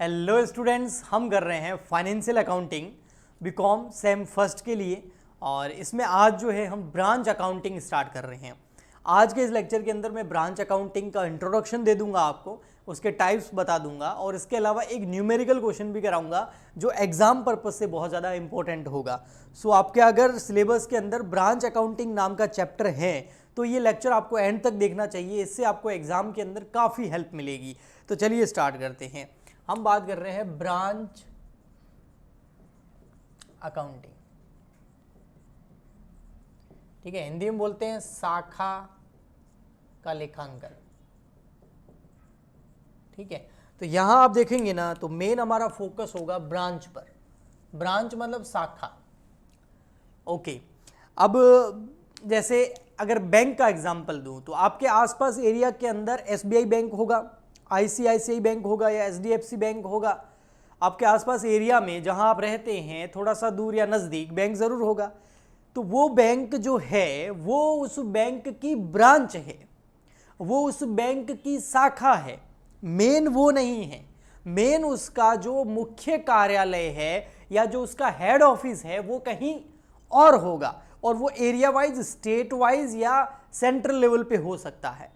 Hello students, हम कर रहे हैं financial accounting BCom sem first के लिए। और इसमें आज जो है हम ब्रांच अकाउंटिंग स्टार्ट कर रहे हैं। आज के इस लेक्चर के अंदर मैं ब्रांच अकाउंटिंग का इंट्रोडक्शन दे दूंगा आपको, उसके टाइप्स बता दूंगा और इसके अलावा एक न्यूमेरिकल क्वेश्चन भी कराऊंगा जो एग्जाम पर्पस से बहुत ज़्यादा इंपॉर्टेंट होगा। सो आपके अगर सिलेबस के अंदर ब्रांच अकाउंटिंग नाम का चैप्टर है तो ये लेक्चर आपको एंड तक देखना चाहिए, इससे आपको एग्जाम के अंदर काफ़ी हेल्प मिलेगी। तो चलिए स्टार्ट करते हैं। हम बात कर रहे हैं ब्रांच अकाउंटिंग, ठीक है। हिंदी में बोलते हैं शाखा का लेखांकन, ठीक है। तो यहां आप देखेंगे ना तो मेन हमारा फोकस होगा ब्रांच पर। ब्रांच मतलब शाखा, ओके। अब जैसे अगर बैंक का एग्जांपल दूं तो आपके आसपास एरिया के अंदर एसबीआई बैंक होगा, आईसीआईसीआई बैंक होगा या एचडीएफसी बैंक होगा। आपके आसपास एरिया में जहां आप रहते हैं थोड़ा सा दूर या नज़दीक बैंक ज़रूर होगा। तो वो बैंक जो है वो उस बैंक की ब्रांच है, वो उस बैंक की शाखा है। मेन वो नहीं है, मेन उसका जो मुख्य कार्यालय है या जो उसका हेड ऑफिस है वो कहीं और होगा, और वो एरिया वाइज, स्टेट वाइज या सेंट्रल लेवल पे हो सकता है।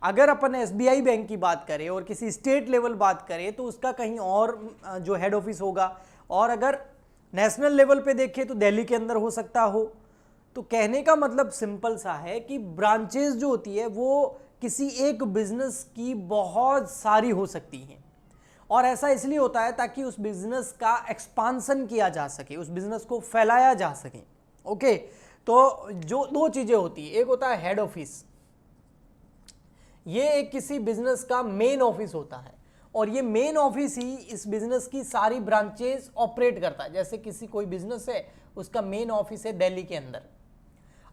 अगर अपन एसबीआई बैंक की बात करें और किसी स्टेट लेवल बात करें तो उसका कहीं और जो हेड ऑफिस होगा, और अगर नेशनल लेवल पे देखें तो दिल्ली के अंदर हो सकता हो। तो कहने का मतलब सिंपल सा है कि ब्रांचेस जो होती है वो किसी एक बिजनेस की बहुत सारी हो सकती हैं, और ऐसा इसलिए होता है ताकि उस बिजनेस का एक्सपांसन किया जा सके, उस बिजनेस को फैलाया जा सके, ओके। तो जो दो चीजें होती है, एक होता है हेड ऑफिस, ये एक किसी बिजनेस का मेन ऑफिस होता है, और ये मेन ऑफिस ही इस बिजनेस की सारी ब्रांचेस ऑपरेट करता है। जैसे किसी कोई बिजनेस है, उसका मेन ऑफिस है दिल्ली के अंदर,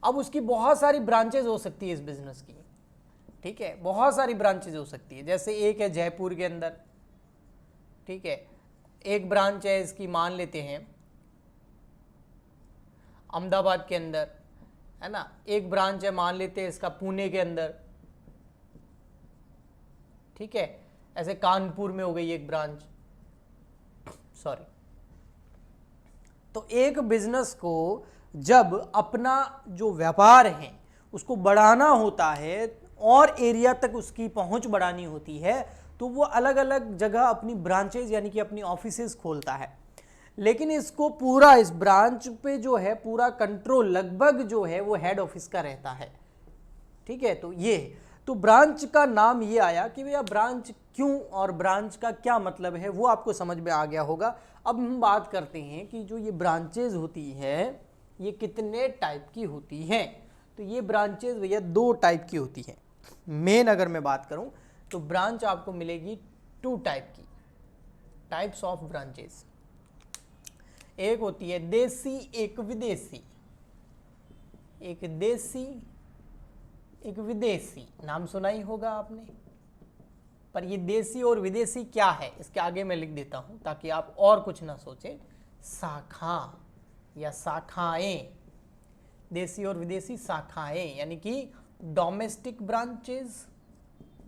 अब उसकी बहुत सारी ब्रांचेस हो सकती है इस बिजनेस की, ठीक है, बहुत सारी ब्रांचेज हो सकती है। जैसे एक है जयपुर के अंदर, ठीक है, एक ब्रांच है इसकी मान लेते हैं अहमदाबाद के अंदर, है ना। एक ब्रांच है मान लेते हैं इसका पुणे के अंदर, ठीक है। ऐसे कानपुर में हो गई एक ब्रांच, सॉरी। तो एक बिजनेस को जब अपना जो व्यापार है उसको बढ़ाना होता है और एरिया तक उसकी पहुंच बढ़ानी होती है तो वो अलग अलग जगह अपनी ब्रांचेज यानी कि अपनी ऑफिसेज खोलता है। लेकिन इसको पूरा, इस ब्रांच पे जो है पूरा कंट्रोल लगभग जो है वो हेड ऑफिस का रहता है, ठीक है। तो ये तो ब्रांच का नाम ये आया कि भैया ब्रांच क्यों और ब्रांच का क्या मतलब है वो आपको समझ में आ गया होगा। अब हम बात करते हैं कि जो ये ब्रांचेज होती है ये कितने टाइप की होती हैं। तो ये ब्रांचेज भैया दो टाइप की होती हैं। मेन अगर मैं बात करूं तो ब्रांच आपको मिलेगी टू टाइप की, टाइप्स ऑफ ब्रांचेस। एक होती है देसी, एक विदेशी। एक देसी, एक विदेशी, नाम सुना ही होगा आपने। पर ये देसी और विदेशी क्या है इसके आगे मैं लिख देता हूं ताकि आप और कुछ ना सोचें। शाखा या शाखाएं, देसी और विदेशी शाखाएं यानी कि डोमेस्टिक ब्रांचेस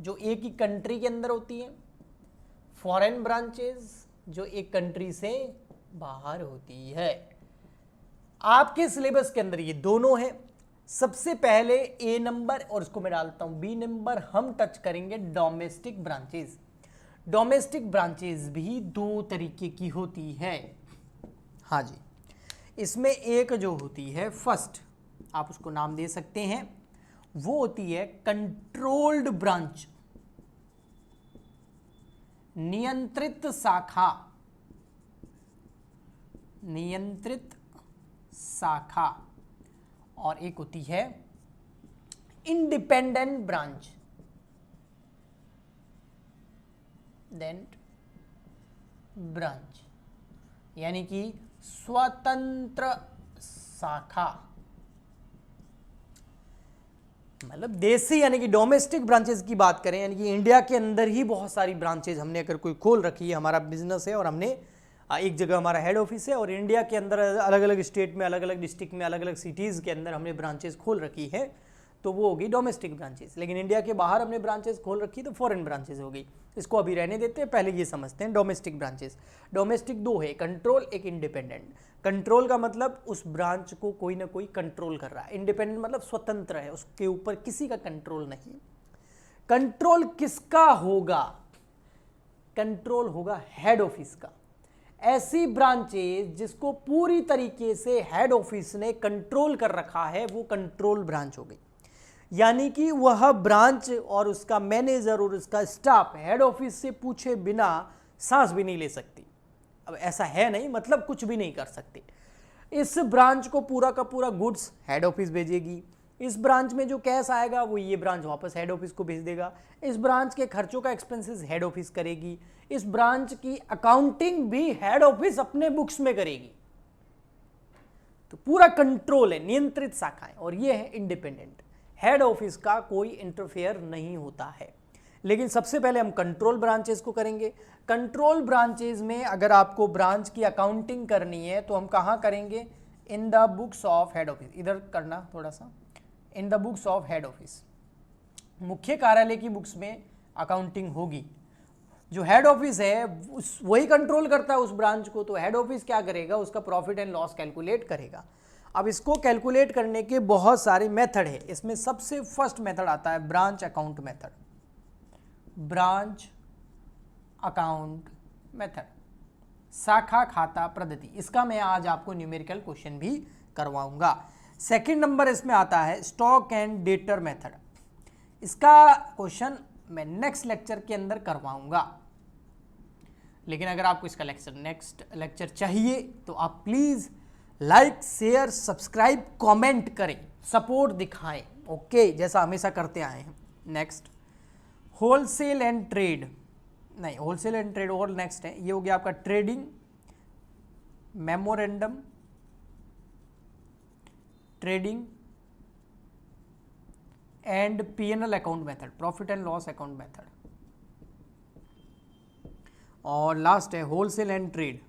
जो एक ही कंट्री के अंदर होती हैं, फॉरेन ब्रांचेस जो एक कंट्री से बाहर होती है। आपके सिलेबस के अंदर ये दोनों है। सबसे पहले ए नंबर और इसको मैं डालता हूं बी नंबर, हम टच करेंगे डोमेस्टिक ब्रांचेस। डोमेस्टिक ब्रांचेस भी दो तरीके की होती है, हाँ जी। इसमें एक जो होती है फर्स्ट, आप उसको नाम दे सकते हैं, वो होती है कंट्रोल्ड ब्रांच, नियंत्रित शाखा, नियंत्रित शाखा। और एक होती है इंडिपेंडेंट ब्रांच, डेंट ब्रांच यानी कि स्वतंत्र शाखा। मतलब देसी यानी कि डोमेस्टिक ब्रांचेस की बात करें यानी कि इंडिया के अंदर ही बहुत सारी ब्रांचेज हमने अगर कोई खोल रखी है, हमारा बिजनेस है और हमने एक जगह हमारा हेड ऑफिस है और इंडिया के अंदर अलग अलग स्टेट में, अलग अलग डिस्ट्रिक्ट में, अलग अलग सिटीज़ के अंदर हमने ब्रांचेस खोल रखी है, तो वो होगी डोमेस्टिक ब्रांचेस। लेकिन इंडिया के बाहर हमने ब्रांचेस खोल रखी तो फॉरेन ब्रांचेस हो गई। इसको अभी रहने देते हैं, पहले ये समझते हैं डोमेस्टिक ब्रांचेस। डोमेस्टिक दो है, कंट्रोल, एक इंडिपेंडेंट। कंट्रोल का मतलब उस ब्रांच को कोई ना कोई कंट्रोल कर रहा है, इंडिपेंडेंट मतलब स्वतंत्र है, उसके ऊपर किसी का कंट्रोल नहीं। कंट्रोल किसका होगा? कंट्रोल होगा हेड ऑफिस का। ऐसी ब्रांचेस जिसको पूरी तरीके से हेड ऑफिस ने कंट्रोल कर रखा है वो कंट्रोल ब्रांच हो गई। यानी कि वह ब्रांच और उसका मैनेजर और उसका स्टाफ हेड ऑफिस से पूछे बिना सांस भी नहीं ले सकती। अब ऐसा है नहीं, मतलब कुछ भी नहीं कर सकते। इस ब्रांच को पूरा का पूरा गुड्स हेड ऑफिस भेजेगी, इस ब्रांच में जो कैश आएगा वो ये ब्रांच वापस हेड ऑफिस को भेज देगा, इस ब्रांच के खर्चों का एक्सपेंसेस हेड ऑफिस करेगी, इस ब्रांच की अकाउंटिंग भी हेड ऑफिस अपने बुक्स में करेगी। तो पूरा कंट्रोल है, नियंत्रित शाखाएं, और ये है इंडिपेंडेंट। हेड ऑफिस का कोई इंटरफेयर नहीं होता है। लेकिन सबसे पहले हम कंट्रोल ब्रांचेस को करेंगे। कंट्रोल ब्रांचेस में अगर आपको ब्रांच की अकाउंटिंग करनी है तो हम कहाँ करेंगे? इन the books of head office. इधर करना थोड़ा सा, इन the books of head office. मुख्य कार्यालय की बुक्स में अकाउंटिंग होगी। जो हेड ऑफिस है वही कंट्रोल करता है उस ब्रांच को, तो हेड ऑफिस क्या करेगा? उसका प्रॉफिट एंड लॉस कैलकुलेट करेगा। अब इसको कैलकुलेट करने के बहुत सारे मेथड है। इसमें सबसे फर्स्ट मेथड आता है branch account method. Branch account method, शाखा खाता पद्धति। इसका मैं आज आपको न्यूमेरिकल क्वेश्चन भी करवाऊंगा। सेकंड नंबर इसमें आता है स्टॉक एंड डेटर मेथड। इसका क्वेश्चन मैं नेक्स्ट लेक्चर के अंदर करवाऊंगा। लेकिन अगर आपको इसका नेक्स्ट लेक्चर चाहिए तो आप please like, share, subscribe, comment करें, सपोर्ट दिखाएं, ओके, जैसा हमेशा करते आए हैं। नेक्स्ट होलसेल एंड ट्रेड, नहीं होलसेल एंड ट्रेड और नेक्स्ट है, ये हो गया आपका trading, memorandum, trading and P&L account method, profit and loss account method. और लास्ट है wholesale and trade,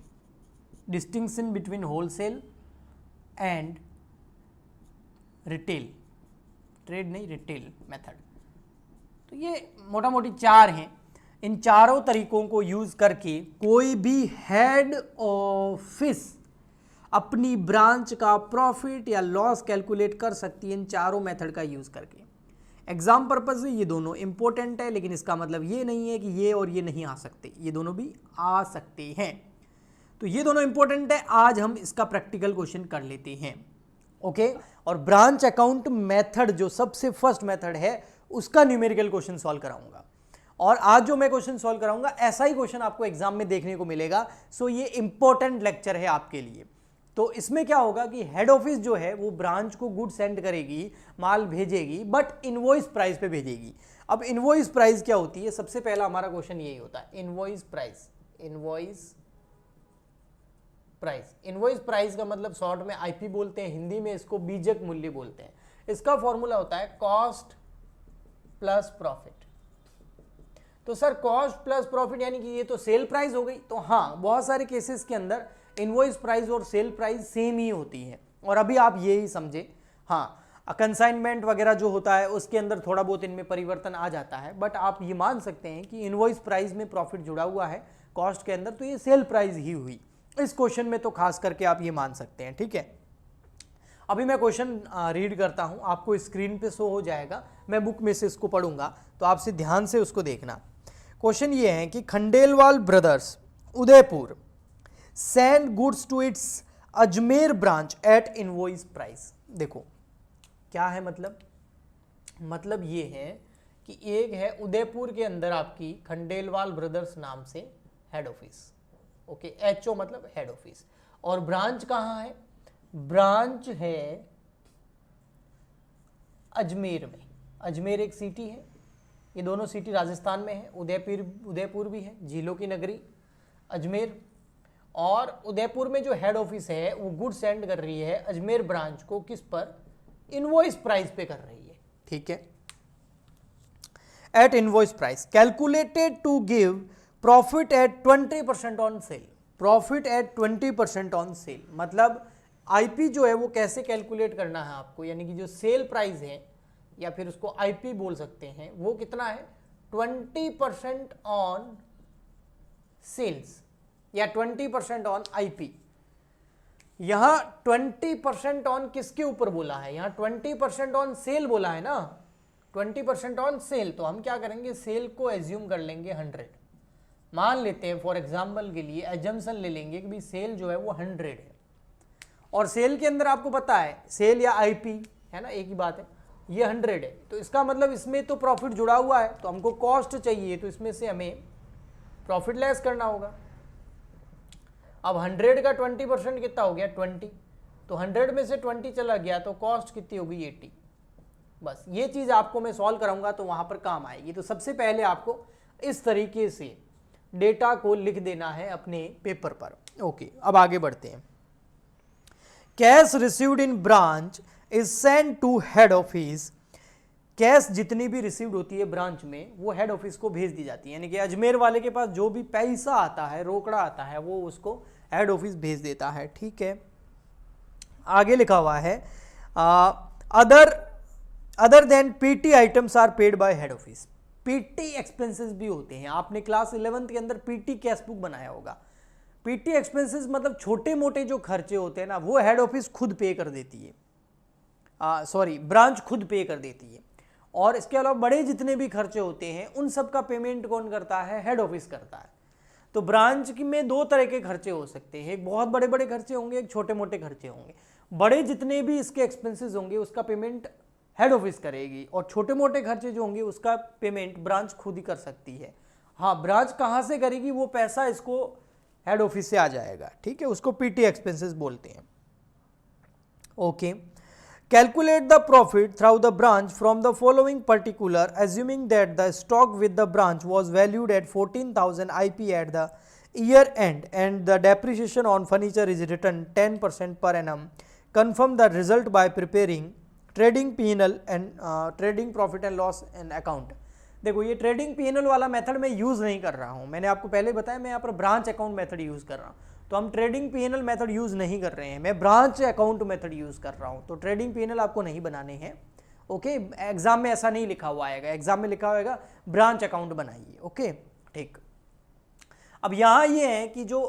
distinction between wholesale and retail, trade नहीं रिटेल मेथड। तो ये मोटा मोटी चार हैं। इन चारों तरीकों को यूज करके कोई भी हेड ऑफिस अपनी ब्रांच का प्रॉफिट या लॉस कैलकुलेट कर सकती है इन चारों मेथड का यूज करके। एग्जाम पर्पज से ये दोनों इंपॉर्टेंट है, लेकिन इसका मतलब ये नहीं है कि ये और ये नहीं आ सकते, ये दोनों भी आ सकते हैं। तो ये दोनों इंपॉर्टेंट है। आज हम इसका प्रैक्टिकल क्वेश्चन कर लेते हैं, ओके। और ब्रांच अकाउंट मेथड जो सबसे फर्स्ट मेथड है उसका न्यूमेरिकल क्वेश्चन सॉल्व कराऊंगा। और आज जो मैं क्वेश्चन सॉल्व कराऊंगा ऐसा ही क्वेश्चन आपको एग्जाम में देखने को मिलेगा। सो ये इंपॉर्टेंट लेक्चर है आपके लिए। तो इसमें क्या होगा कि हेड ऑफिस जो है वो ब्रांच को गुड सेंड करेगी, माल भेजेगी, बट इनवॉइस प्राइस पे भेजेगी। अब इनवॉइस प्राइस क्या होती है? सबसे पहला हमारा क्वेश्चन यही होता है, invoice price. Invoice price, invoice price का मतलब शॉर्ट में आईपी बोलते हैं, हिंदी में इसको बीजक मूल्य बोलते हैं। इसका फॉर्मूला होता है कॉस्ट प्लस प्रॉफिट। तो सर कॉस्ट प्लस प्रॉफिट यानी कि ये तो सेल प्राइस हो गई। तो हाँ, बहुत सारे केसेस के अंदर इनवॉइस प्राइस और सेल प्राइस सेम ही होती है। और अभी आप ये ही समझे, हाँ कंसाइनमेंट वगैरह जो होता है उसके अंदर थोड़ा बहुत इनमें परिवर्तन आ जाता है, बट आप ये मान सकते हैं कि इनवॉइस प्राइस में प्रॉफिट जुड़ा हुआ है कॉस्ट के अंदर, तो ये सेल प्राइस ही हुई। इस क्वेश्चन में तो खास करके आप ये मान सकते हैं, ठीक है। अभी मैं क्वेश्चन रीड करता हूं, आपको स्क्रीन पे शो हो जाएगा, मैं बुक में से इसको पढ़ूंगा तो आपसे ध्यान से उसको देखना। क्वेश्चन ये है कि Khandelwal brothers Udaipur send goods to its Ajmer branch at invoice price. देखो क्या है मतलब ये है कि एक है उदयपुर के अंदर आपकी खंडेलवाल ब्रदर्स नाम से हेड ऑफिस, ओके, एचओ मतलब हेड ऑफिस, और ब्रांच कहाँ है? ब्रांच है अजमेर में। अजमेर एक सिटी है, ये दोनों सिटी राजस्थान में है। उदयपुर भी है, झीलों की नगरी अजमेर। और उदयपुर में जो हेड ऑफिस है वो गुड सेंड कर रही है अजमेर ब्रांच को, किस पर? इनवॉइस प्राइस पे कर रही है, ठीक है। At invoice price calculated to give profit at 20% on sale. Profit at 20% on sale मतलब आईपी जो है वो कैसे कैलकुलेट करना है आपको, यानी कि जो सेल प्राइस है, या फिर उसको आईपी बोल सकते हैं, वो कितना है 20% ऑन सेल्स या 20% ऑन आईपी। यहां 20% ऑन किसके ऊपर बोला है, यहां 20% ऑन सेल बोला है ना, 20% ऑन सेल। तो हम क्या करेंगे, सेल को एज्यूम कर लेंगे 100। मान लेते हैं फॉर एग्जांपल के लिए एजम्पशन ले लेंगे कि भाई सेल जो है वो 100 है, और सेल के अंदर आपको पता है सेल या आईपी है ना, एक ही बात है, ये 100 है। तो इसका मतलब इसमें तो प्रॉफिट जुड़ा हुआ है, तो हमको कॉस्ट चाहिए, तो इसमें से हमें प्रॉफिट लेस करना होगा। अब 100 का 20% कितना हो गया 20, तो 100 में से 20 चला गया तो कॉस्ट कितनी होगी 80। बस ये चीज़ आपको मैं सॉल्व कराऊंगा तो वहाँ पर काम आएगी। तो सबसे पहले आपको इस तरीके से डेटा को लिख देना है अपने पेपर पर। ओके, अब आगे बढ़ते हैं। Cash received in branch is send to head office. Cash जितनी भी रिसीव्ड होती है ब्रांच में वो हेड ऑफिस को भेज दी जाती है, यानी कि अजमेर वाले के पास जो भी पैसा आता है, रोकड़ा आता है, वो उसको हेड ऑफिस भेज देता है। ठीक है, आगे लिखा हुआ है other than PT items are paid by head office. PT expenses भी होते हैं, आपने क्लास 11th के अंदर पीटी कैश बुक बनाया होगा। पीटी एक्सपेंसेस मतलब छोटे मोटे जो खर्चे होते हैं ना, वो हेड ऑफिस खुद पे कर देती है, ब्रांच खुद पे कर देती है। और इसके अलावा बड़े जितने भी खर्चे होते हैं उन सब का पेमेंट कौन करता है, हेड ऑफिस करता है। तो ब्रांच में दो तरह के खर्चे हो सकते हैं, एक बहुत बड़े बड़े खर्चे होंगे, एक छोटे मोटे खर्चे होंगे। बड़े जितने भी इसके एक्सपेंसेस होंगे उसका पेमेंट हेड ऑफिस करेगी, और छोटे मोटे खर्चे जो होंगे उसका पेमेंट ब्रांच खुद ही कर सकती है। हाँ, ब्रांच कहाँ से करेगी, वो पैसा इसको हेड ऑफिस से आ जाएगा। ठीक है, उसको पीटी एक्सपेंसेस बोलते हैं। Okay, calculate the profit through the branch from the following particular, assuming that the stock with the branch was valued at 14,000 IP at the year end and the depreciation on furniture is written 10% per annum. Confirm the result by preparing trading P&L and trading profit and loss and account. देखो, ये trading P&L वाला method मैं use नहीं कर रहा हूँ, मैंने आपको पहले बताया मैं यहाँ पर ब्रांच अकाउंट मेथड यूज़ कर रहा हूँ। तो हम ट्रेडिंग P&L मेथड यूज़ नहीं कर रहे हैं, मैं ब्रांच अकाउंट मेथड यूज़ कर रहा हूँ। तो ट्रेडिंग P&L आपको नहीं बनाने हैं। ओके, एग्जाम में ऐसा नहीं लिखा हुआ आएगा, एग्जाम में लिखा होगा ब्रांच अकाउंट बनाइए। ओके, ठीक। अब यहाँ ये है कि जो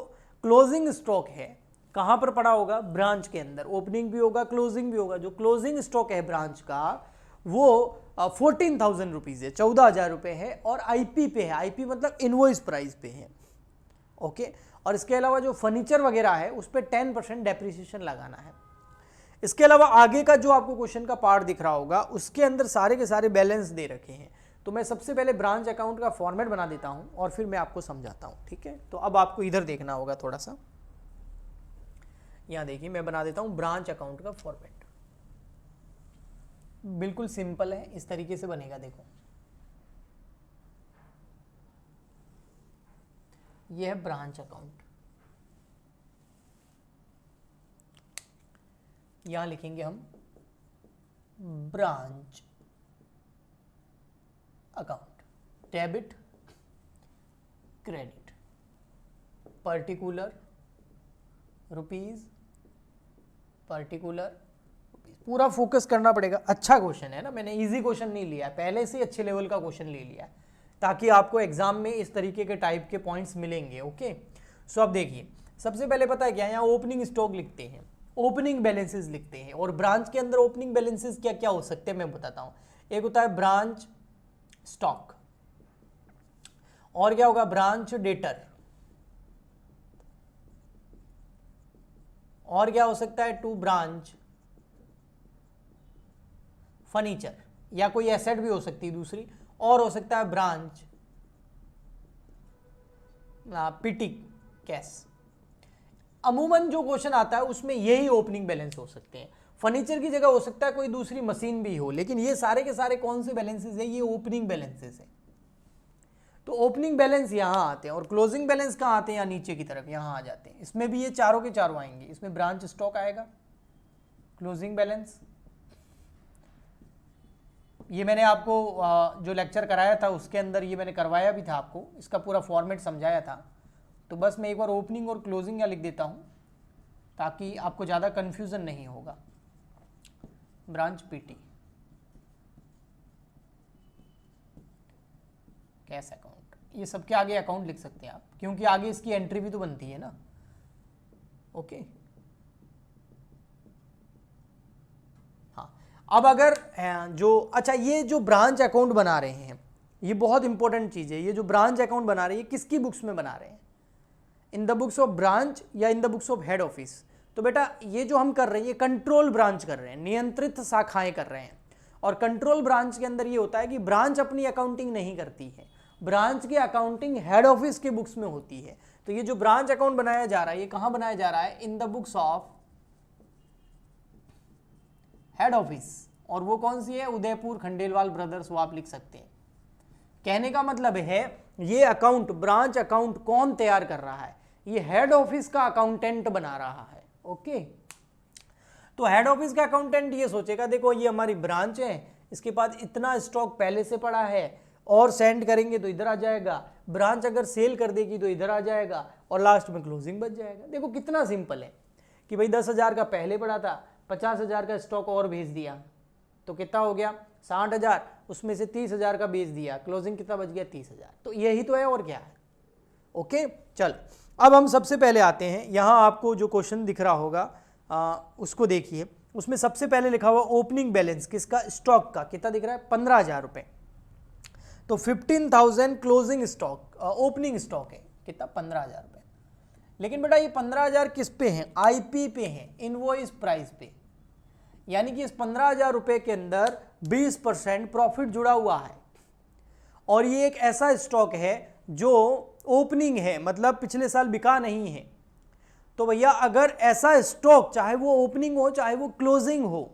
क्लोजिंग स्टॉक है कहाँ पर पड़ा होगा, ब्रांच के अंदर। ओपनिंग भी होगा, क्लोजिंग भी होगा। जो क्लोजिंग स्टॉक है ब्रांच का वो 14,000 रुपीज़ है, 14,000 रुपये है, और आईपी पे है। आईपी मतलब इनवॉइस प्राइस पे है। ओके, और इसके अलावा जो फर्नीचर वगैरह है उस पर 10% डेप्रिसिएशन लगाना है। इसके अलावा आगे का जो आपको क्वेश्चन का पार्ट दिख रहा होगा उसके अंदर सारे के सारे बैलेंस दे रखे हैं। तो मैं सबसे पहले ब्रांच अकाउंट का फॉर्मेट बना देता हूं और फिर मैं आपको समझाता हूं। ठीक है, तो अब आपको इधर देखना होगा थोड़ा सा, यहां देखिए मैं बना देता हूं ब्रांच अकाउंट का फॉर्मेट। बिल्कुल सिंपल है, इस तरीके से बनेगा। देखो, यह है ब्रांच अकाउंट, यहां लिखेंगे हम branch account, debit credit, particular rupees, particular rupees. पूरा फोकस करना पड़ेगा। अच्छा क्वेश्चन है ना, मैंने इजी क्वेश्चन नहीं लिया, पहले से अच्छे लेवल का क्वेश्चन ले लिया ताकि आपको एग्जाम में इस तरीके के टाइप के पॉइंट्स मिलेंगे। ओके, सो अब देखिए, सबसे पहले पता है क्या, यहाँ ओपनिंग स्टॉक लिखते हैं, ओपनिंग बैलेंसेस लिखते हैं। और ब्रांच के अंदर ओपनिंग बैलेंसेस क्या क्या हो सकते हैं मैं बताता हूँ। एक होता है ब्रांच स्टॉक, और क्या होगा ब्रांच डेटर, और क्या हो सकता है टू ब्रांच फर्नीचर, या कोई एसेट भी हो सकती है दूसरी, और हो सकता है ब्रांच पीटी कैश। अमूमन जो क्वेश्चन आता है उसमें यही ओपनिंग बैलेंस हो सकते हैं। फर्नीचर की जगह हो सकता है कोई दूसरी मशीन भी हो, लेकिन ये सारे के सारे कौन से बैलेंसेस है, ये ओपनिंग बैलेंसेस है। तो ओपनिंग बैलेंस यहाँ आते हैं, और क्लोजिंग बैलेंस कहाँ आते हैं, यहाँ नीचे की तरफ यहाँ आ जाते हैं। इसमें भी ये चारों के चारों आएंगे। इसमें ब्रांच स्टॉक आएगा, क्लोजिंग बैलेंस, ये मैंने आपको जो लेक्चर कराया था उसके अंदर ये मैंने करवाया भी था आपको, इसका पूरा फॉर्मेट समझाया था। तो बस मैं एक बार ओपनिंग और क्लोजिंग या लिख देता हूँ ताकि आपको ज़्यादा कन्फ्यूज़न नहीं होगा। ब्रांच पीटी, कैश अकाउंट, ये सबके आगे अकाउंट लिख सकते हैं आप, क्योंकि आगे इसकी एंट्री भी तो बनती है ना। ओके हाँ, अब अगर जो अच्छा ये जो ब्रांच अकाउंट बना रहे हैं, ये बहुत इंपॉर्टेंट चीज है, ये जो ब्रांच अकाउंट बना रहे हैं किसकी बुक्स में बना रहे हैं, in the books of branch या in the books of head office. तो बेटा ये जो हम कर रहे हैं ये कंट्रोल ब्रांच कर रहे हैं, नियंत्रित शाखाएं कर रहे हैं। और कंट्रोल ब्रांच के अंदर ये होता है कि ब्रांच अपनी अकाउंटिंग नहीं करती है, ब्रांच की अकाउंटिंग हेड ऑफिस के बुक्स में होती है। तो ये जो ब्रांच अकाउंट बनाया जा रहा है ये कहां बनाया जा रहा है, इन the books of head office. और वो कौन सी है, उदयपुर खंडेलवाल ब्रदर्स, वो आप लिख सकते हैं। कहने का मतलब है ये अकाउंट, ब्रांच अकाउंट कौन तैयार कर रहा है, ये हेड ऑफिस का अकाउंटेंट बना रहा है। ओके तो हेड ऑफिस का अकाउंटेंट ये सोचेगा देखो ये हमारी ब्रांच है, इसके पास इतना स्टॉक पहले से पड़ा है, और सेंड करेंगे तो इधर आ जाएगा, ब्रांच अगर सेल कर देगी तो इधर आ जाएगा, और लास्ट में क्लोजिंग बच जाएगा। देखो कितना सिंपल है कि भाई 10,000 का पहले पड़ा था, 50,000 का स्टॉक और भेज दिया तो कितना हो गया 60,000, उसमें से 30,000 का बेच दिया, क्लोजिंग कितना बच गया 30,000। तो यही तो है और क्या है। ओके चल अब हम सबसे पहले आते हैं, यहाँ आपको जो क्वेश्चन दिख रहा होगा उसको देखिए। उसमें सबसे पहले लिखा हुआ ओपनिंग बैलेंस किसका, स्टॉक का, कितना दिख रहा है 15,000 रुपये। तो 15,000 क्लोजिंग स्टॉक, ओपनिंग स्टॉक है, कितना 15,000 रुपये। लेकिन बेटा ये 15,000 किस पे हैं, आईपी पे हैं, इनवॉइस प्राइस पे। यानी कि इस 15,000 रुपये के अंदर 20% प्रॉफिट जुड़ा हुआ है, और ये एक ऐसा स्टॉक है जो ओपनिंग है, मतलब पिछले साल बिका नहीं है। तो भैया अगर ऐसा स्टॉक, चाहे वो ओपनिंग हो चाहे वो क्लोजिंग हो,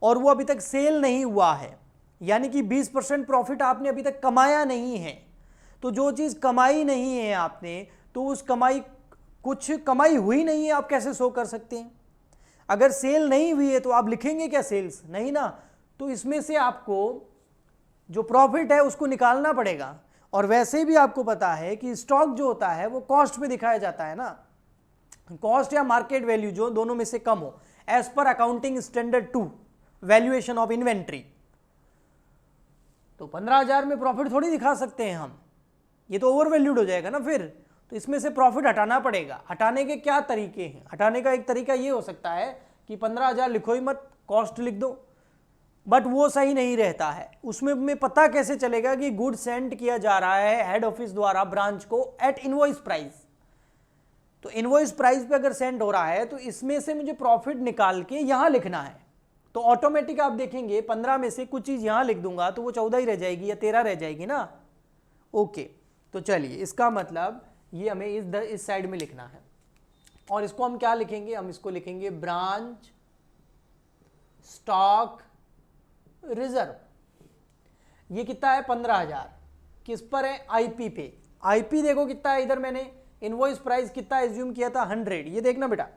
और वो अभी तक सेल नहीं हुआ है, यानी कि 20% प्रॉफिट आपने अभी तक कमाया नहीं है, तो जो चीज़ कमाई नहीं है आपने, तो उस कमाई, कुछ कमाई हुई नहीं है, आप कैसे शो कर सकते हैं। अगर सेल नहीं हुई है तो आप लिखेंगे क्या सेल्स, नहीं ना। तो इसमें से आपको जो प्रॉफिट है उसको निकालना पड़ेगा। और वैसे भी आपको पता है कि स्टॉक जो होता है वो कॉस्ट पे दिखाया जाता है ना, कॉस्ट या मार्केट वैल्यू जो दोनों में से कम हो, as per accounting standard 2 valuation of inventory. तो 15,000 में प्रॉफिट थोड़ी दिखा सकते हैं हम, ये तो ओवर वैल्यूड हो जाएगा ना फिर। तो इसमें से प्रॉफिट हटाना पड़ेगा। हटाने के क्या तरीके हैं, हटाने का एक तरीका ये हो सकता है कि 15,000 लिखो ही मत, कॉस्ट लिख दो, बट वो सही नहीं रहता है। उसमें में पता कैसे चलेगा कि गुड सेंड किया जा रहा है हेड ऑफिस द्वारा ब्रांच को एट इनवॉइस प्राइस। तो इनवॉइस प्राइस पे अगर सेंड हो रहा है तो इसमें से मुझे प्रॉफिट निकाल के यहां लिखना है। तो ऑटोमेटिक आप देखेंगे 15 में से कुछ चीज यहां लिख दूंगा तो वो 14 ही रह जाएगी या 13 रह जाएगी ना। ओके तो चलिए, इसका मतलब ये हमें इस साइड में लिखना है, और इसको हम क्या लिखेंगे, हम इसको लिखेंगे ब्रांच स्टॉक रिजर्व। ये कितना है 15,000, किस पर है, आईपी पे। आईपी देखो कितना है, इधर मैंने इनवॉइस प्राइस कितना एज्यूम किया था 100, ये देखना बेटा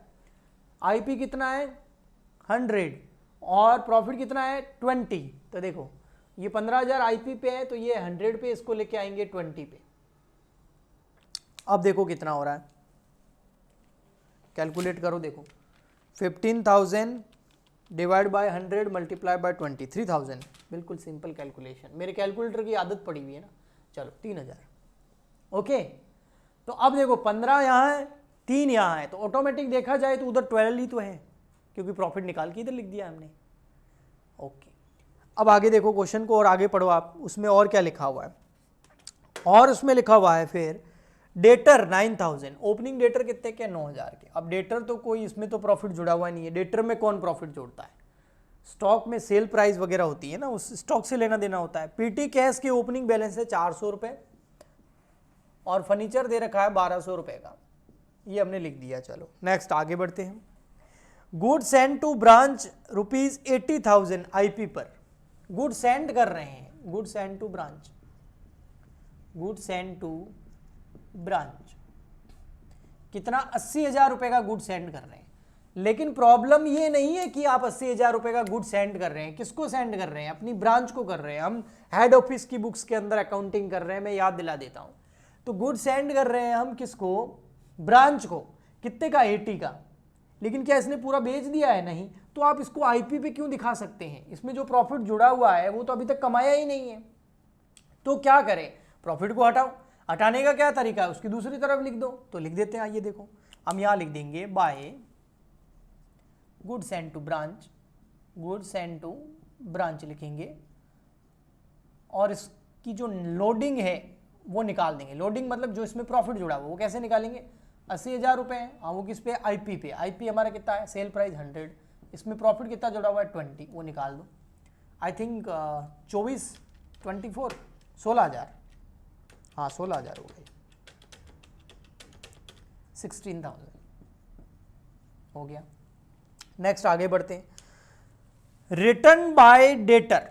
आईपी कितना है 100 और प्रॉफिट कितना है 20। तो देखो ये 15,000 आईपी पे है तो ये 100 पे, इसको लेके आएंगे 20 पे। अब देखो कितना हो रहा है, कैलकुलेट करो, देखो 15,000 डिवाइड बाय 100 मल्टीप्लाई बाय 20, 3,000। बिल्कुल सिंपल कैलकुलेशन, मेरे कैलकुलेटर की आदत पड़ी हुई है ना। चलो 3,000। ओके तो अब देखो 15 यहाँ है, 3 यहाँ है, तो ऑटोमेटिक देखा जाए तो उधर 12 ही तो है, क्योंकि प्रॉफिट निकाल के इधर लिख दिया हमने। ओके अब आगे देखो क्वेश्चन को और आगे पढ़ो आप, उसमें और क्या लिखा हुआ है। और उसमें लिखा हुआ है फिर डेटर 9,000, ओपनिंग डेटर कितने के 9,000 के। अब डेटर तो कोई इसमें तो प्रॉफिट जुड़ा हुआ नहीं है, डेटर में कौन प्रॉफिट जोड़ता है, स्टॉक में सेल प्राइस वगैरह होती है ना, उस स्टॉक से लेना देना होता है। पीटी कैश के ओपनिंग बैलेंस है 400 रुपये और फर्नीचर दे रखा है 1,200 रुपये का, ये हमने लिख दिया। चलो नेक्स्ट आगे बढ़ते हैं। Good send to branch ₹80,000 IP पर, गुड सेंड कर रहे हैं, good send to branch, good send to branch कितना 80,000 रुपए का गुड सेंड कर रहे हैं। लेकिन प्रॉब्लम ये नहीं है कि आप 80,000 रुपए का गुड सेंड कर रहे हैं, किसको सेंड कर रहे हैं, अपनी ब्रांच को कर रहे हैं। हम हेड ऑफिस की बुक्स के अंदर अकाउंटिंग कर रहे हैं, मैं याद दिला देता हूं। तो गुड सेंड कर रहे हैं हम किसको, ब्रांच को, कितने का 80 का। लेकिन क्या इसने पूरा बेच दिया है, नहीं। तो आप इसको आईपी पे क्यों दिखा सकते हैं, इसमें जो प्रॉफिट जुड़ा हुआ है वो तो अभी तक कमाया ही नहीं है। तो क्या करें, प्रॉफिट को हटाओ, हटाने का क्या तरीका है, उसकी दूसरी तरफ लिख दो। तो लिख देते हैं, आइए देखो हम यहाँ लिख देंगे by goods send to branch, goods send to branch लिखेंगे, और इसकी जो लोडिंग है वो निकाल देंगे। लोडिंग मतलब जो इसमें प्रॉफिट जुड़ा हुआ, वो कैसे निकालेंगे, 80,000 रुपये है, हाँ वो किस पे, आईपी पे। आईपी हमारा कितना है, सेल प्राइस 100, इसमें प्रॉफिट कितना जुड़ा हुआ है 20, वो निकाल दो। आई थिंक 24 24 16,000, हाँ 16,000 हो गई, 16,000 हो गया। नेक्स्ट आगे बढ़ते हैं, रिटर्न बाय डेटर।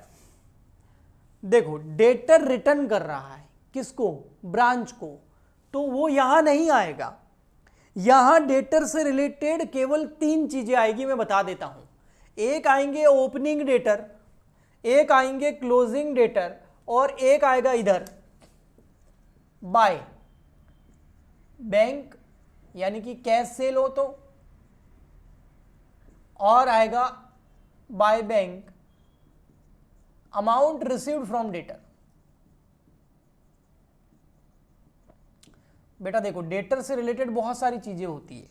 देखो डेटर रिटर्न कर रहा है किसको, ब्रांच को, तो वो यहां नहीं आएगा। यहां डेटर से रिलेटेड केवल 3 चीजें आएगी, मैं बता देता हूं। एक आएंगे ओपनिंग डेटर, एक आएंगे क्लोजिंग डेटर, और एक आएगा इधर बाय बैंक, यानी कि कैश सेल हो तो, और आएगा by bank amount received from debtor. बेटा देखो डेटर से रिलेटेड बहुत सारी चीजें होती है।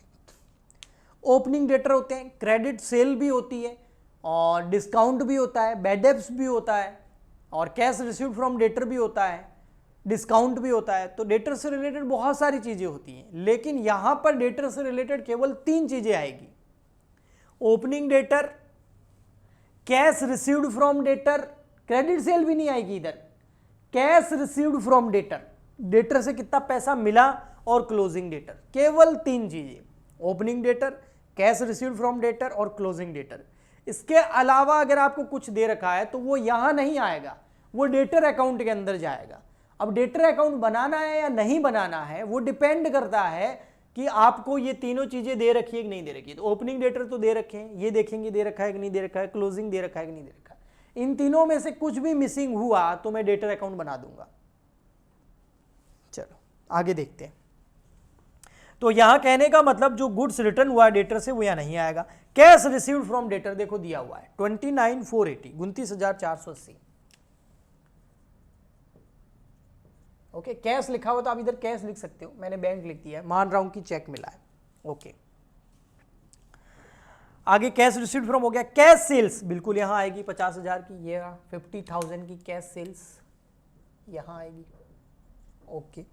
ओपनिंग डेटर होते हैं, क्रेडिट सेल भी होती है, और डिस्काउंट भी होता है, बैड डेब्ट्स भी होता है, और कैश रिसीव्ड फ्रॉम डेटर भी होता है, डिस्काउंट भी होता है। तो डेटर से रिलेटेड बहुत सारी चीजें होती हैं, लेकिन यहां पर डेटर से रिलेटेड केवल 3 चीजें आएगी, opening debtor, cash received from debtor, credit sale भी नहीं आएगी इधर, cash received from debtor, debtor से कितना पैसा मिला, और क्लोजिंग डेटर। केवल 3 चीजें, opening debtor, cash received from debtor और क्लोजिंग डेटर। इसके अलावा अगर आपको कुछ दे रखा है तो वो यहां नहीं आएगा, वो डेटर अकाउंट के अंदर जाएगा। अब डेटर अकाउंट बनाना है या नहीं बनाना है वो डिपेंड करता है कि आपको ये तीनों चीजें दे रखी है कि नहीं दे रखी है। तो ओपनिंग डेटर तो दे रखे हैं, ये देखेंगे दे रखा है कि नहीं दे रखा है, क्लोजिंग दे रखा है कि नहीं दे रखा है। इन तीनों में से कुछ भी मिसिंग हुआ तो मैं डेटर अकाउंट बना दूंगा। चलो आगे देखते हैं। तो यहां कहने का मतलब जो गुड्स रिटर्न हुआ डेटर से वो यहां नहीं आएगा। कैश रिसीव्ड फ्रॉम डेटर देखो दिया हुआ है 29,480, 29,480। ओके, कैश लिखा हुआ तो आप इधर कैश लिख सकते हो, मैंने बैंक लिख दिया है, मान रहा हूं कि चेक मिला है। ओके, आगे कैश रिसीव्ड फ्रॉम हो गया। कैश सेल्स बिल्कुल यहां आएगी 50,000 की, ये 50,000 की कैश सेल्स यहां आएगी। ओके,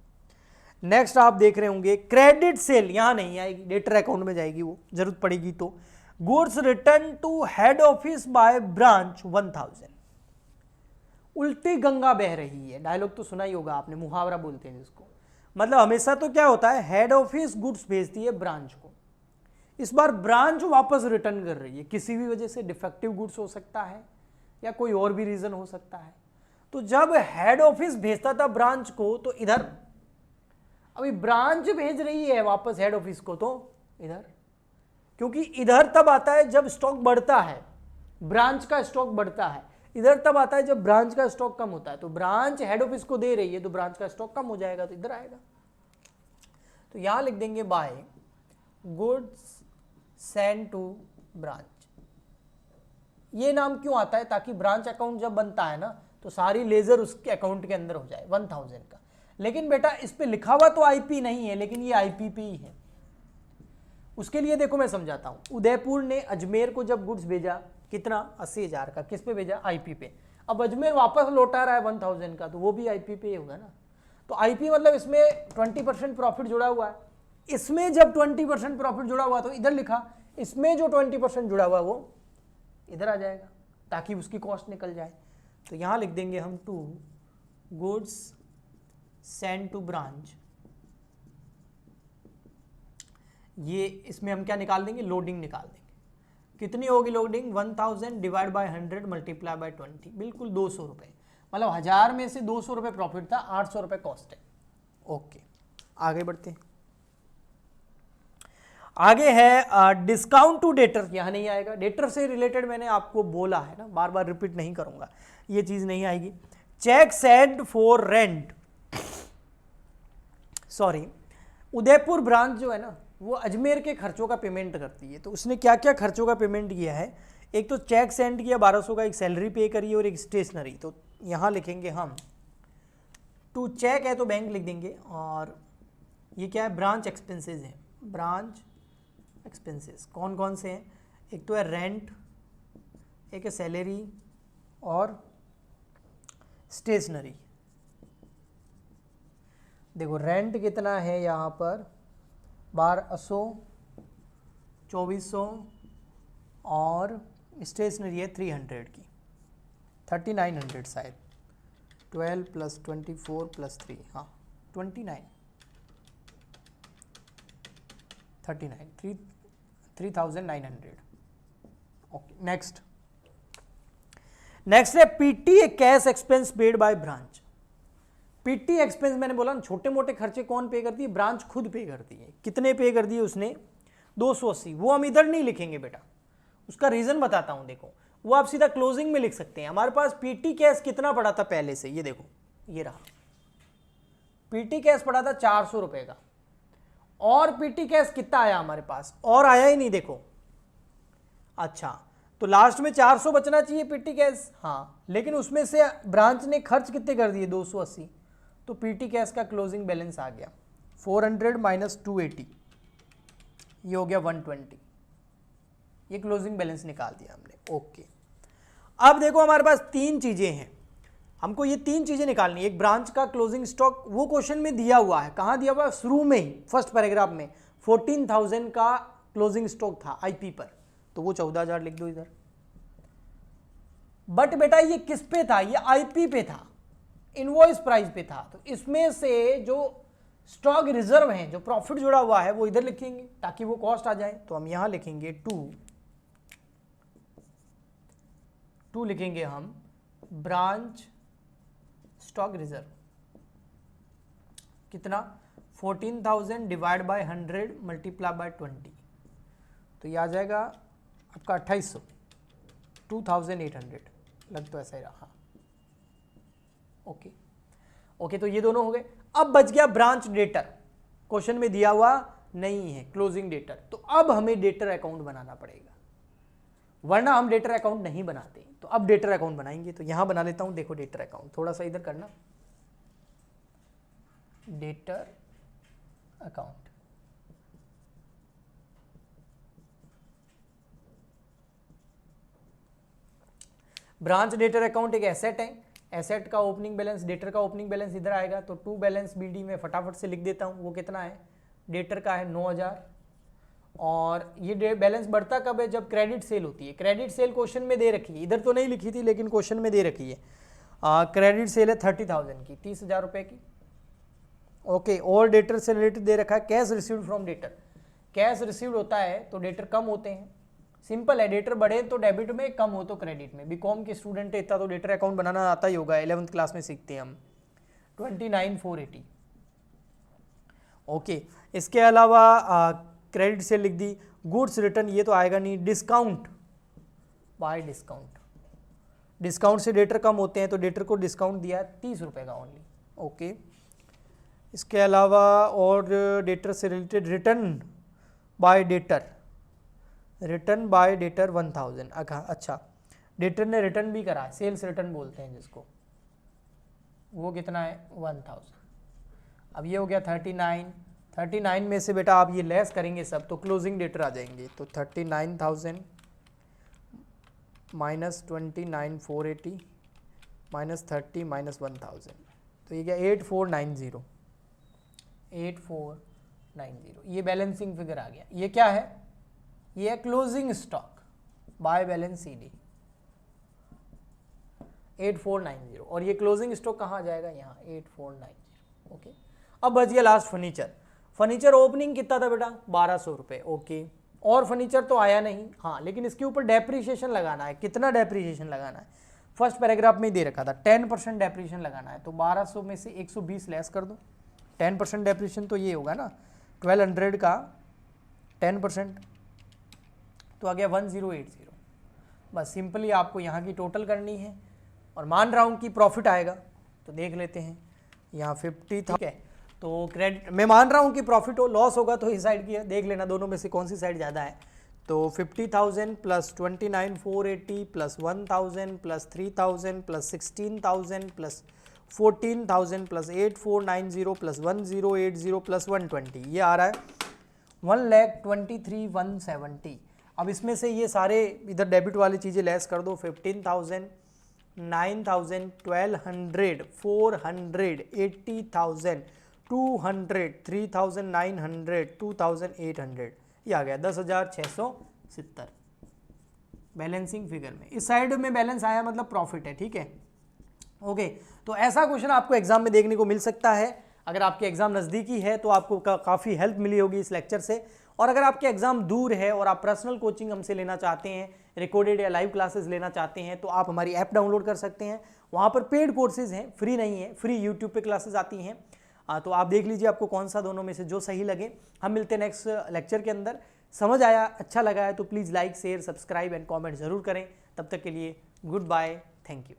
नेक्स्ट आप देख रहे होंगे क्रेडिट सेल, यहां नहीं आएगी, डेटर अकाउंट में जाएगी, वो जरूरत पड़ेगी तो। Goods return to head office by branch 1,000। उल्टी गंगा बह रही है, डायलॉग तो सुना ही होगा आपने, मुहावरा बोलते हैं जिसको। मतलब हमेशा तो क्या होता है, हेड ऑफिस गुड्स भेजती है ब्रांच को, इस बार ब्रांच वापस रिटर्न कर रही है, किसी भी वजह से डिफेक्टिव गुड्स हो सकता है या कोई और भी रीजन हो सकता है। तो जब हेड ऑफिस भेजता था ब्रांच को तो इधर, अभी ब्रांच भेज रही है वापस हेड ऑफिस को तो इधर, क्योंकि इधर तब आता है जब स्टॉक बढ़ता है, ब्रांच का स्टॉक बढ़ता है, इधर तब आता है जब ब्रांच का स्टॉक कम होता है। तो ब्रांच हेड ऑफिस को दे रही है तो ब्रांच का स्टॉक कम हो जाएगा तो इधर आएगा। तो यहां लिख देंगे by goods send to branch. ये नाम क्यों आता है, ताकि ब्रांच अकाउंट जब बनता है ना तो सारी लेजर उसके अकाउंट के अंदर हो जाए 1,000 का। लेकिन बेटा इस पे लिखा हुआ तो आईपी नहीं है, लेकिन ये आईपीपी ही है। उसके लिए देखो मैं समझाता हूं। उदयपुर ने अजमेर को जब गुड्स भेजा कितना, 80,000 का, किस पे भेजा, आईपी पे। अब अजमेर वापस लौटा रहा है 1,000 का, तो वो भी आईपी पे होगा ना। तो आईपी मतलब इसमें 20% प्रॉफिट जुड़ा हुआ है। इसमें जब 20% प्रॉफिट जुड़ा हुआ तो इधर लिखा, इसमें जो 20% जुड़ा हुआ वो इधर आ जाएगा, ताकि उसकी कॉस्ट निकल जाए। तो यहां लिख देंगे हम to goods send to branch. ये इसमें हम क्या निकाल देंगे, लोडिंग निकाल देंगे। कितनी होगी loading, 1,000 divide by 100 multiply by 20, बिल्कुल 200 रुपये। मतलब 1000 में से 200 रुपये प्रॉफिट था, 800 रुपये कॉस्ट है। ओके, आगे बढ़ते हैं। आगे है डिस्काउंट टू डेटर, यहां नहीं आएगा। डेटर से रिलेटेड मैंने आपको बोला है ना, बार बार रिपीट नहीं करूंगा, ये चीज नहीं आएगी। Cheque send for rent, sorry, Udaipur branch जो है ना वो अजमेर के खर्चों का पेमेंट करती है। तो उसने क्या क्या खर्चों का पेमेंट किया है, एक तो चेक सेंड किया 1200 का, एक सैलरी पे करी और एक स्टेशनरी। तो यहां लिखेंगे हम टू चेक है तो बैंक लिख देंगे, और ये क्या है, ब्रांच एक्सपेंसेस है, ब्रांच एक्सपेंसेस कौन कौन से हैं, एक तो है रेंट, एक है सैलरी और स्टेशनरी। देखो रेंट कितना है यहाँ पर 1200, 2400 और स्टेशनरी है 300 की, 3900 शायद, 12 + 24 + 3, हाँ 29, 39, 3900। ओके नेक्स्ट है PT, A cash expense paid by branch. PT expense मैंने बोला ना, छोटे मोटे खर्चे कौन पे करती है, ब्रांच खुद पे करती है। कितने पे कर दिए उसने, 280। वो हम इधर नहीं लिखेंगे बेटा, उसका रीजन बताता हूं। देखो वो आप सीधा क्लोजिंग में लिख सकते हैं। हमारे पास पीटी कैश कितना पड़ा था पहले से, ये देखो ये रहा, पीटी कैश पड़ा था 400 रुपए का, और पीटी कैश कितना आया हमारे पास, और आया ही नहीं देखो। अच्छा तो लास्ट में 400 बचना चाहिए पीटी कैश, हाँ, लेकिन उसमें से ब्रांच ने खर्च कितने कर दिए, 280, तो पीटी कैश का क्लोजिंग बैलेंस आ गया 400 - 280, ये हो गया 120, ये क्लोजिंग बैलेंस निकाल दिया हमने। ओके अब देखो हमारे पास तीन चीजें हैं, हमको ये तीन चीजें निकालनी है। एक ब्रांच का क्लोजिंग स्टॉक, वो क्वेश्चन में दिया हुआ है, कहां दिया हुआ है, शुरू में ही फर्स्ट पैराग्राफ में 14,000 का क्लोजिंग स्टॉक था आईपी पर, तो वो 14,000 लिख दो इधर। बट बेटा ये किस पे था, ये आईपी पे था, इनवॉइस प्राइस पे था, तो इसमें से जो स्टॉक रिजर्व है, जो प्रॉफिट जुड़ा हुआ है, वो इधर लिखेंगे ताकि वो कॉस्ट आ जाए। तो हम यहां लिखेंगे टू लिखेंगे हम ब्रांच स्टॉक रिजर्व, कितना 14,000 डिवाइड बाय 100 मल्टीप्लाई बाय 20, तो ये आ जाएगा आपका 2800, 2800 लग तो ऐसा ही रहा। ओके तो ये दोनों हो गए। अब बच गया ब्रांच डेटर, क्वेश्चन में दिया हुआ नहीं है क्लोजिंग डेटर, तो अब हमें डेटर अकाउंट बनाना पड़ेगा, वरना हम डेटर अकाउंट नहीं बनाते। तो अब डेटर अकाउंट बनाएंगे, तो यहां बना लेता हूं, देखो डेटर अकाउंट, थोड़ा सा इधर करना, debtor account, branch debtor account एक एसेट है, एसेट का ओपनिंग बैलेंस, डेटर का ओपनिंग बैलेंस इधर आएगा, तो टू बैलेंस बीडी में फटाफट से लिख देता हूँ, वो कितना है, डेटर का है 9,000, और ये बैलेंस बढ़ता कब है, जब क्रेडिट सेल होती है। क्रेडिट सेल क्वेश्चन में दे रखी है, इधर तो नहीं लिखी थी लेकिन क्वेश्चन में दे रखी है, क्रेडिट सेल है 30,000 की, 30,000 रुपए की। ओके और डेटर से रिलेटेड दे रखा है cash received from debtor, cash received होता है तो डेटर कम होते हैं, सिंपल है, डेटर बढ़े तो डेबिट में, कम हो तो क्रेडिट में। बीकॉम के स्टूडेंट है इतना तो डेटर अकाउंट बनाना आता ही होगा, 11th क्लास में सीखते हैं हम। 29,480। ओके इसके अलावा क्रेडिट से लिख दी, गुड्स रिटर्न ये तो आएगा नहीं, डिस्काउंट बाय डिस्काउंट, डिस्काउंट से डेटर कम होते हैं तो डेटर को डिस्काउंट दिया 30 रुपए का ओनली। ओके इसके अलावा और डेटर से related return bye debtor, return bye debtor 1000। अच्छा डेटर ने रिटर्न भी करा है, सेल्स रिटर्न बोलते हैं जिसको, वो कितना है 1000। अब ये हो गया 39 में से बेटा आप ये लेस करेंगे सब तो क्लोजिंग डेटर आ जाएंगे, तो 39,000 माइनस 29,480 माइनस 30 माइनस 1000, तो ये क्या 8490, 8490, ये बैलेंसिंग फिगर आ गया। ये क्या है, ये है closing stock by balance CD 8490, और ये क्लोजिंग स्टॉक कहाँ जाएगा, यहाँ 8490। ओके अब बच गया लास्ट फर्नीचर। फर्नीचर ओपनिंग कितना था बेटा 1200 रुपये। ओके और फर्नीचर तो आया नहीं, हाँ लेकिन इसके ऊपर डेप्रीशिएशन लगाना है, कितना डेप्रीशिएशन लगाना है, फर्स्ट पैराग्राफ में ही दे रखा था 10% डेप्रीशिएशन लगाना है, तो 1200 में से 120 लेस कर दो, 10% डेप्रीशिएशन तो ये होगा ना 1200 का 10%, तो आ गया 1080। बस सिंपली आपको यहाँ की टोटल करनी है, और मान रहा हूँ कि प्रॉफिट आएगा, तो देख लेते हैं यहाँ 50 था, ठीक है, तो क्रेडिट मैं मान रहा हूँ कि प्रॉफिट हो, लॉस होगा तो इस साइड की देख लेना, दोनों में से कौन सी साइड ज़्यादा है। तो 50,000 plus 29,480 plus 1,000 plus 3,000 plus 16,000 plus 14,000 plus 8490 plus 1080 plus 120, ये आ रहा है 1,23,170। अब इसमें से ये सारे इधर डेबिट वाली चीज़ें लेस कर दो, 15,000, 9,000, 1,200, 400, 80,000, 200, 3,900, 2,800, ये आ गया 10,670 बैलेंसिंग फिगर में। इस साइड में बैलेंस आया मतलब प्रॉफिट है, ठीक है। ओके, तो ऐसा क्वेश्चन आपको एग्जाम में देखने को मिल सकता है। अगर आपके एग्जाम नज़दीकी है तो आपको काफ़ी हेल्प मिली होगी इस लेक्चर से, और अगर आपके एग्जाम दूर है और आप पर्सनल कोचिंग हमसे लेना चाहते हैं, रिकॉर्डेड या लाइव क्लासेस लेना चाहते हैं, तो आप हमारी ऐप डाउनलोड कर सकते हैं। वहाँ पर पेड कोर्सेज हैं, फ्री नहीं है, फ्री यूट्यूब पे क्लासेस आती हैं। तो आप देख लीजिए आपको कौन सा दोनों में से जो सही लगे। हम मिलते हैं नेक्स्ट लेक्चर के अंदर। समझ आया, अच्छा लगा है तो please like, share, subscribe and comment ज़रूर करें। तब तक के लिए गुड बाय, थैंक यू।